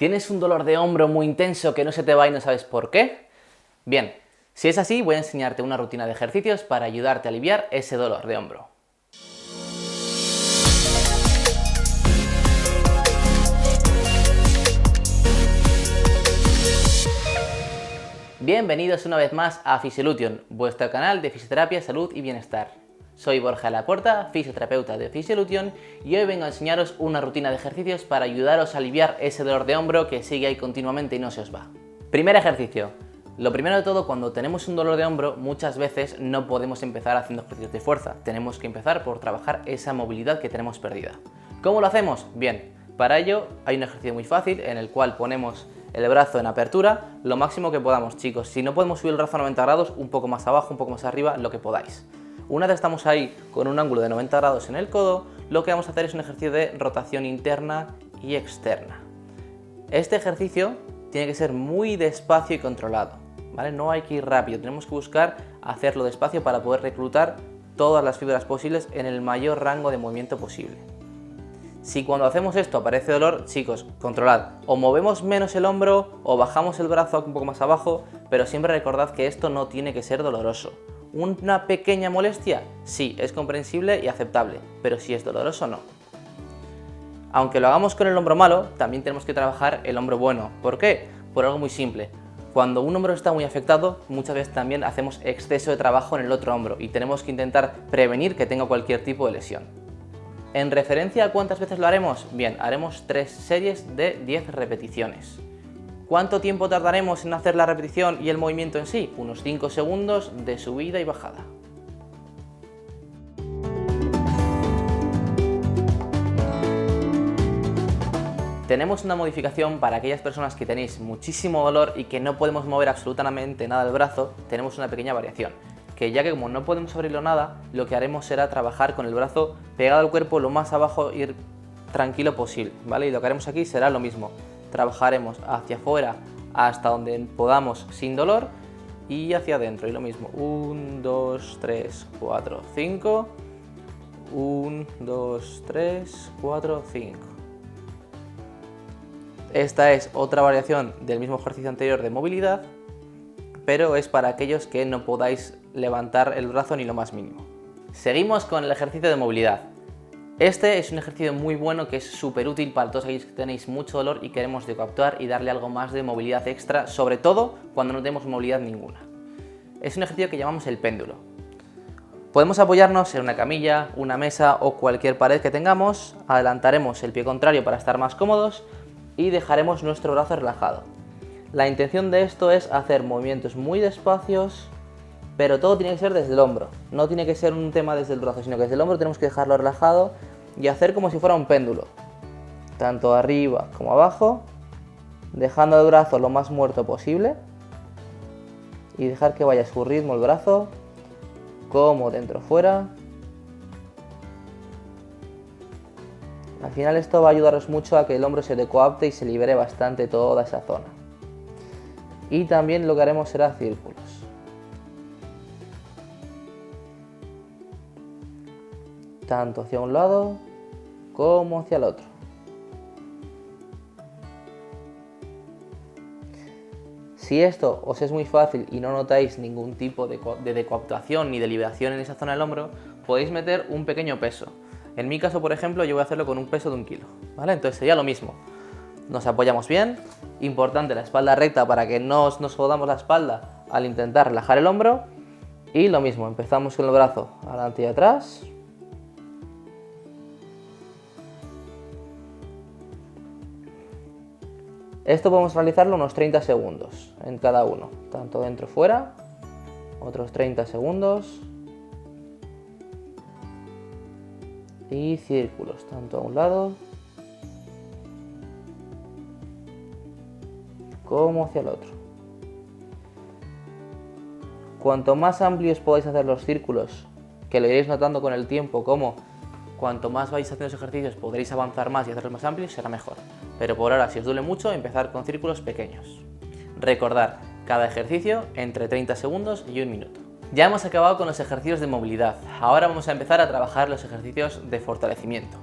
¿Tienes un dolor de hombro muy intenso que no se te va y no sabes por qué? Bien, si es así, voy a enseñarte una rutina de ejercicios para ayudarte a aliviar ese dolor de hombro. Bienvenidos una vez más a Fisiolution, vuestro canal de fisioterapia, salud y bienestar. Soy Borja Laporta, fisioterapeuta de Fisiolution, y hoy vengo a enseñaros una rutina de ejercicios para ayudaros a aliviar ese dolor de hombro que sigue ahí continuamente y no se os va. Primer ejercicio. Lo primero de todo, cuando tenemos un dolor de hombro, muchas veces no podemos empezar haciendo ejercicios de fuerza. Tenemos que empezar por trabajar esa movilidad que tenemos perdida. ¿Cómo lo hacemos? Bien, para ello hay un ejercicio muy fácil en el cual ponemos el brazo en apertura, lo máximo que podamos, chicos. Si no podemos subir el brazo a 90 grados, un poco más abajo, un poco más arriba, lo que podáis. Una vez estamos ahí con un ángulo de 90 grados en el codo, lo que vamos a hacer es un ejercicio de rotación interna y externa. Este ejercicio tiene que ser muy despacio y controlado, ¿vale? No hay que ir rápido, tenemos que buscar hacerlo despacio para poder reclutar todas las fibras posibles en el mayor rango de movimiento posible. Si cuando hacemos esto aparece dolor, chicos, controlad, o movemos menos el hombro o bajamos el brazo un poco más abajo, pero siempre recordad que esto no tiene que ser doloroso. ¿Una pequeña molestia? Sí, es comprensible y aceptable, pero si es doloroso, no. Aunque lo hagamos con el hombro malo, también tenemos que trabajar el hombro bueno. ¿Por qué? Por algo muy simple. Cuando un hombro está muy afectado, muchas veces también hacemos exceso de trabajo en el otro hombro y tenemos que intentar prevenir que tenga cualquier tipo de lesión. En referencia a cuántas veces lo haremos, bien, haremos 3 series de 10 repeticiones. ¿Cuánto tiempo tardaremos en hacer la repetición y el movimiento en sí? Unos 5 segundos de subida y bajada. Tenemos una modificación para aquellas personas que tenéis muchísimo dolor y que no podemos mover absolutamente nada del brazo. Tenemos una pequeña variación, que ya que como no podemos abrirlo nada, lo que haremos será trabajar con el brazo pegado al cuerpo lo más abajo, ir tranquilo posible, ¿vale? Y lo que haremos aquí será lo mismo. Trabajaremos hacia afuera hasta donde podamos sin dolor y hacia adentro, y lo mismo. 1, 2, 3, 4, 5. 1, 2, 3, 4, 5. Esta es otra variación del mismo ejercicio anterior de movilidad, pero es para aquellos que no podáis levantar el brazo ni lo más mínimo. Seguimos con el ejercicio de movilidad. Este es un ejercicio muy bueno que es súper útil para todos aquellos que tenéis mucho dolor y queremos decoactuar y darle algo más de movilidad extra, sobre todo cuando no tenemos movilidad ninguna. Es un ejercicio que llamamos el péndulo. Podemos apoyarnos en una camilla, una mesa o cualquier pared que tengamos, adelantaremos el pie contrario para estar más cómodos y dejaremos nuestro brazo relajado. La intención de esto es hacer movimientos muy despacios, pero todo tiene que ser desde el hombro. No tiene que ser un tema desde el brazo, sino que desde el hombro tenemos que dejarlo relajado y hacer como si fuera un péndulo, tanto arriba como abajo, dejando el brazo lo más muerto posible y dejar que vaya a su ritmo el brazo, como dentro fuera. Al final esto va a ayudaros mucho a que el hombro se decoapte y se libere bastante toda esa zona. Y también lo que haremos será círculos. Tanto hacia un lado como hacia el otro. Si esto os es muy fácil y no notáis ningún tipo de decoaptación ni de liberación en esa zona del hombro, podéis meter un pequeño peso. En mi caso, por ejemplo, yo voy a hacerlo con un peso de 1 kilo, ¿vale? Entonces sería lo mismo. Nos apoyamos bien, importante la espalda recta para que no nos jodamos la espalda al intentar relajar el hombro. Y lo mismo, empezamos con el brazo adelante y atrás. Esto podemos realizarlo unos 30 segundos en cada uno, tanto dentro y fuera, otros 30 segundos. Y círculos, tanto a un lado como hacia el otro. Cuanto más amplios podáis hacer los círculos, que lo iréis notando con el tiempo, como cuanto más vais haciendo los ejercicios podréis avanzar más y hacerlos más amplios, será mejor. Pero por ahora, si os duele mucho, empezar con círculos pequeños. Recordad, cada ejercicio entre 30 segundos y 1 minuto. Ya hemos acabado con los ejercicios de movilidad. Ahora vamos a empezar a trabajar los ejercicios de fortalecimiento.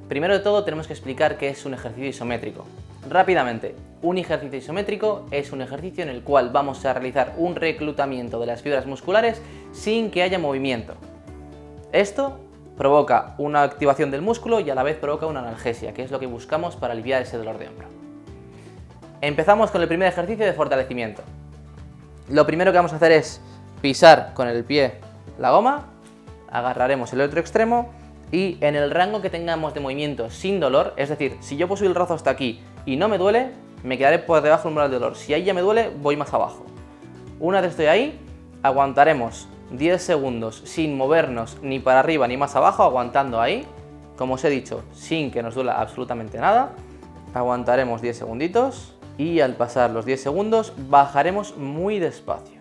Primero de todo tenemos que explicar qué es un ejercicio isométrico. Rápidamente, un ejercicio isométrico es un ejercicio en el cual vamos a realizar un reclutamiento de las fibras musculares sin que haya movimiento. Esto provoca una activación del músculo y a la vez provoca una analgesia, que es lo que buscamos para aliviar ese dolor de hombro. Empezamos con el primer ejercicio de fortalecimiento. Lo primero que vamos a hacer es pisar con el pie la goma, agarraremos el otro extremo y en el rango que tengamos de movimiento sin dolor, es decir, si yo puedo subir el brazo hasta aquí y no me duele, me quedaré por debajo del umbral de dolor. Si ahí ya me duele, voy más abajo. Una vez estoy ahí, aguantaremos 10 segundos sin movernos ni para arriba ni más abajo, aguantando ahí, como os he dicho, sin que nos duela absolutamente nada. Aguantaremos 10 segunditos y al pasar los 10 segundos bajaremos muy despacio.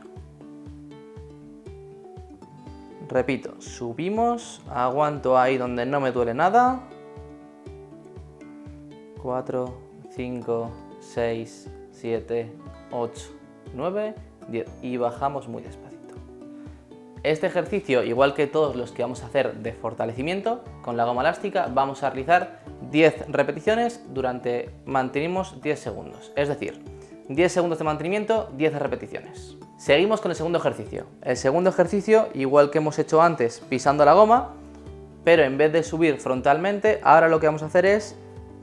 Repito, subimos, aguanto ahí donde no me duele nada. 4, 5, 6, 7, 8, 9, 10 y bajamos muy despacito. Este ejercicio, igual que todos los que vamos a hacer de fortalecimiento, con la goma elástica vamos a realizar 10 repeticiones mantenimos 10 segundos. Es decir, 10 segundos de mantenimiento, 10 repeticiones. Seguimos con el segundo ejercicio. El segundo ejercicio, igual que hemos hecho antes pisando la goma, pero en vez de subir frontalmente, ahora lo que vamos a hacer es,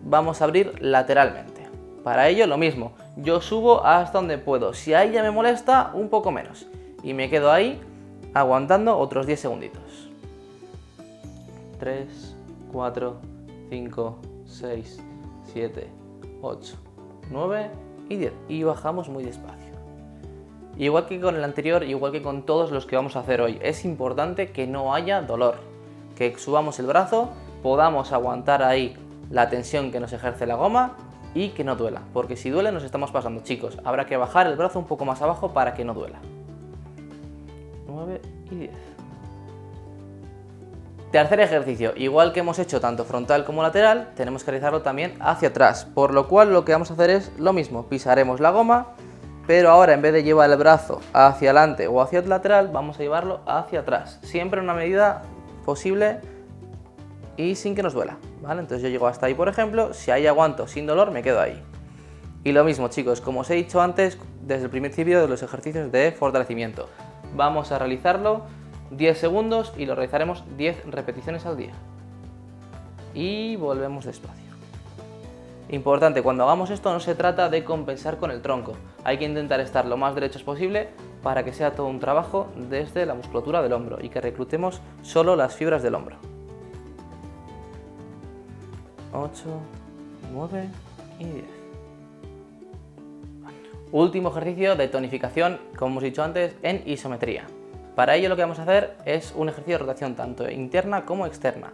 vamos a abrir lateralmente. Para ello lo mismo, yo subo hasta donde puedo. Si ahí ya me molesta, un poco menos. Y me quedo ahí aguantando otros 10 segunditos. 3, 4, 5, 6, 7, 8, 9 y 10. Y bajamos muy despacio. Igual que con el anterior, igual que con todos los que vamos a hacer hoy, es importante que no haya dolor. Que subamos el brazo, podamos aguantar ahí la tensión que nos ejerce la goma y que no duela. Porque si duele nos estamos pasando, chicos. Habrá que bajar el brazo un poco más abajo para que no duela. 9 y 10. Tercer ejercicio, igual que hemos hecho tanto frontal como lateral, tenemos que realizarlo también hacia atrás, por lo cual lo que vamos a hacer es lo mismo, pisaremos la goma, pero ahora en vez de llevar el brazo hacia adelante o hacia el lateral, vamos a llevarlo hacia atrás, siempre en una medida posible y sin que nos duela, ¿vale? Entonces yo llego hasta ahí, por ejemplo, si ahí aguanto sin dolor, me quedo ahí. Y lo mismo, chicos, como os he dicho antes, desde el principio de los ejercicios de fortalecimiento. Vamos a realizarlo 10 segundos y lo realizaremos 10 repeticiones al día. Y volvemos despacio. Importante, cuando hagamos esto no se trata de compensar con el tronco. Hay que intentar estar lo más derechos posible para que sea todo un trabajo desde la musculatura del hombro y que reclutemos solo las fibras del hombro. 8, 9 y 10. Último ejercicio de tonificación, como hemos dicho antes, en isometría. Para ello lo que vamos a hacer es un ejercicio de rotación tanto interna como externa.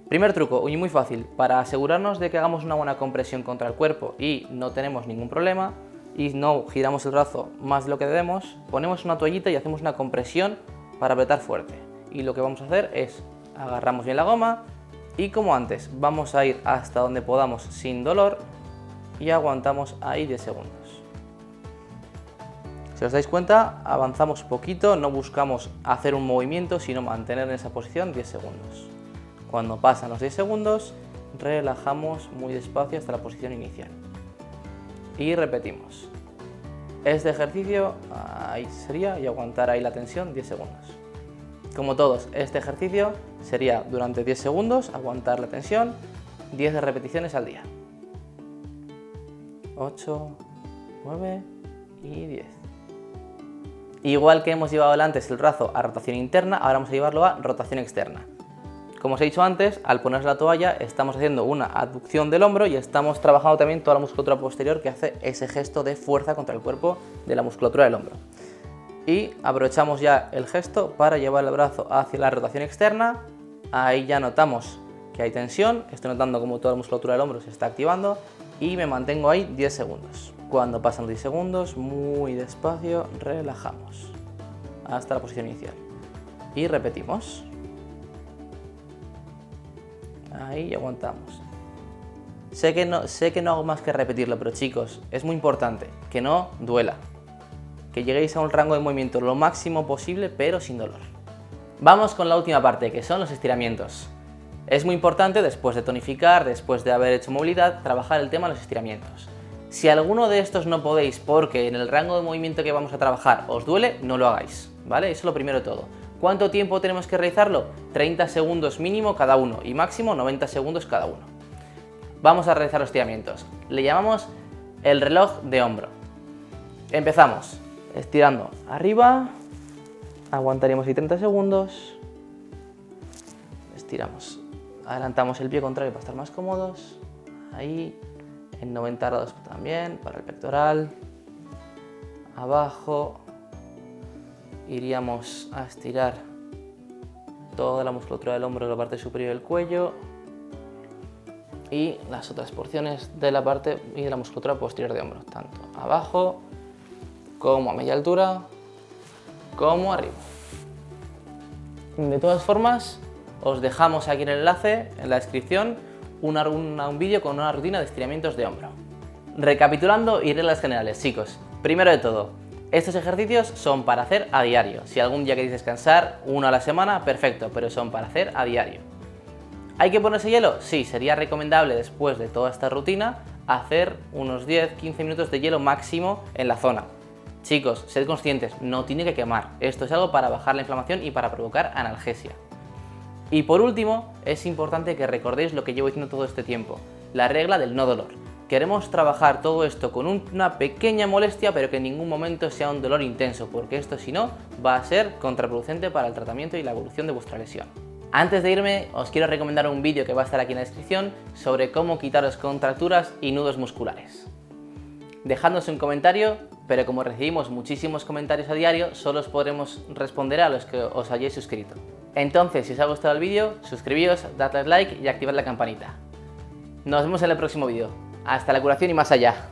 Primer truco, y muy fácil, para asegurarnos de que hagamos una buena compresión contra el cuerpo y no tenemos ningún problema y no giramos el brazo más de lo que debemos, ponemos una toallita y hacemos una compresión para apretar fuerte. Y lo que vamos a hacer es, agarramos bien la goma y como antes, vamos a ir hasta donde podamos sin dolor y aguantamos ahí 10 segundos. Si os dais cuenta, avanzamos poquito, no buscamos hacer un movimiento, sino mantener en esa posición 10 segundos. Cuando pasan los 10 segundos, relajamos muy despacio hasta la posición inicial. Y repetimos. Este ejercicio, ahí sería, y aguantar ahí la tensión 10 segundos. Como todos, este ejercicio sería durante 10 segundos, aguantar la tensión, 10 repeticiones al día. 8, 9 y 10. Igual que hemos llevado antes el brazo a rotación interna, ahora vamos a llevarlo a rotación externa. Como os he dicho antes, al poner la toalla estamos haciendo una abducción del hombro y estamos trabajando también toda la musculatura posterior que hace ese gesto de fuerza contra el cuerpo de la musculatura del hombro. Y aprovechamos ya el gesto para llevar el brazo hacia la rotación externa. Ahí ya notamos que hay tensión, estoy notando como toda la musculatura del hombro se está activando y me mantengo ahí 10 segundos. Cuando pasan 10 segundos, muy despacio, relajamos hasta la posición inicial. Y repetimos. Ahí aguantamos. Sé que no hago más que repetirlo, pero chicos, es muy importante que no duela. Que lleguéis a un rango de movimiento lo máximo posible, pero sin dolor. Vamos con la última parte, que son los estiramientos. Es muy importante, después de tonificar, después de haber hecho movilidad, trabajar el tema de los estiramientos. Si alguno de estos no podéis porque en el rango de movimiento que vamos a trabajar os duele, no lo hagáis, ¿vale? Eso es lo primero de todo. ¿Cuánto tiempo tenemos que realizarlo? 30 segundos mínimo cada uno y máximo 90 segundos cada uno. Vamos a realizar los estiramientos. Le llamamos el reloj de hombro. Empezamos estirando arriba, aguantaríamos ahí 30 segundos, estiramos, adelantamos el pie contrario para estar más cómodos, ahí, en 90 grados también, para el pectoral, abajo, iríamos a estirar toda la musculatura del hombro de la parte superior del cuello y las otras porciones de la parte y de la musculatura posterior de hombro, tanto abajo como a media altura, como arriba. De todas formas, os dejamos aquí en el enlace, en la descripción, un vídeo con una rutina de estiramientos de hombro. Recapitulando y reglas generales, chicos. Primero de todo, estos ejercicios son para hacer a diario. Si algún día queréis descansar, uno a la semana, perfecto, pero son para hacer a diario. ¿Hay que ponerse hielo? Sí, sería recomendable después de toda esta rutina hacer unos 10-15 minutos de hielo máximo en la zona. Chicos, sed conscientes, no tiene que quemar. Esto es algo para bajar la inflamación y para provocar analgesia. Y por último, es importante que recordéis lo que llevo diciendo todo este tiempo, la regla del no dolor. Queremos trabajar todo esto con una pequeña molestia, pero que en ningún momento sea un dolor intenso, porque esto si no va a ser contraproducente para el tratamiento y la evolución de vuestra lesión. Antes de irme, os quiero recomendar un vídeo que va a estar aquí en la descripción sobre cómo quitaros contracturas y nudos musculares. Dejadnos un comentario, pero como recibimos muchísimos comentarios a diario, solo os podremos responder a los que os hayáis suscrito. Entonces, si os ha gustado el vídeo, suscribíos, dadle like y activad la campanita. Nos vemos en el próximo vídeo. Hasta la curación y más allá.